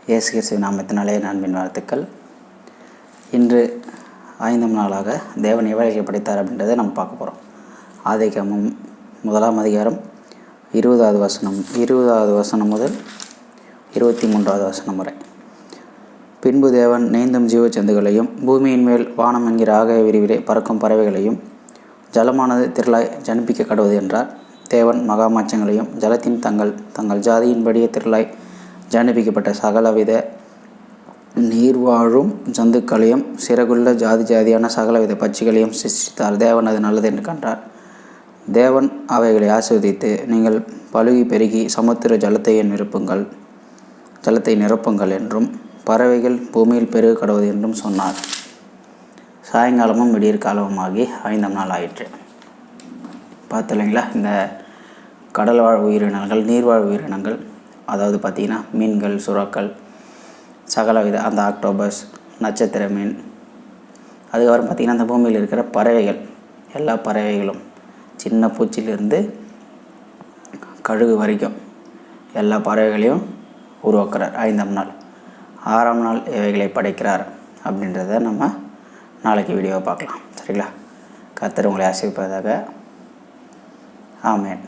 இயேசு கிறிஸ்துவின் நாமத்தினாலே அன்பின் வாழ்த்துக்கள். இன்று 5ஆம் நாளாக தேவன் எவ்வளவு படைத்தார் அப்படின்றத நம்ம பார்க்க போகிறோம். ஆதிகாமம் 1ஆம் அதிகாரம் 20வது வசனம் 20வது வசனம் முதல் 23வது வசனம் வரை. பின்பு தேவன் நீந்தும் ஜீவச்சந்துகளையும் பூமியின் மேல் வானம் என்கிற ஆகாய விரிவிலே பறக்கும் பறவைகளையும் ஜலமானது திரளாய் ஜனிப்பிக்க கடவுது என்றார். தேவன் மகாமாச்சங்களையும் ஜலத்தின் தங்கள் ஜாதியின்படியே திரளாய் ஜனிப்பிக்கப்பட்ட சகலவித நீர்வாழும் ஜந்துக்களையும் சிறகுள்ள ஜாதியான சகலவித பட்சிகளையும் சிருஷ்டித்தார். தேவன் அது நல்லது என்று கண்டார். தேவன் அவைகளை ஆசீர்வதித்து, நீங்கள் பலுகி பெருகி சமுத்திர ஜலத்தை நிரப்புங்கள் என்றும் பறவைகள் பூமியில் பெருக கடவுது என்றும் சொன்னார். சாயங்காலமும் விடியற் காலமுமாகி 5ஆம் நாள் ஆயிற்று. பார்த்துலைங்களா, இந்த கடல்வாழ் உயிரினங்கள், நீர்வாழ் உயிரினங்கள், அதாவது பார்த்திங்கன்னா மீன்கள், சுறாக்கள், சகலவித அந்த ஆக்டோபஸ், நட்சத்திர மீன், அதுக்கப்புறம் பார்த்திங்கன்னா அந்த பூமியில் இருக்கிற பறவைகள், எல்லா பறவைகளும் சின்ன பூச்சியிலிருந்து கழுகு வரைக்கும் எல்லா பறவைகளையும் உருவாக்குறார் 5ஆம் நாள். 6ஆம் நாள் இவைகளை படைக்கிறார் அப்படின்றத நம்ம நாளைக்கு வீடியோவை பார்க்கலாம். சரிங்களா? கர்த்தர் உங்களை ஆசீர்வதிப்பதாக. ஆமென்.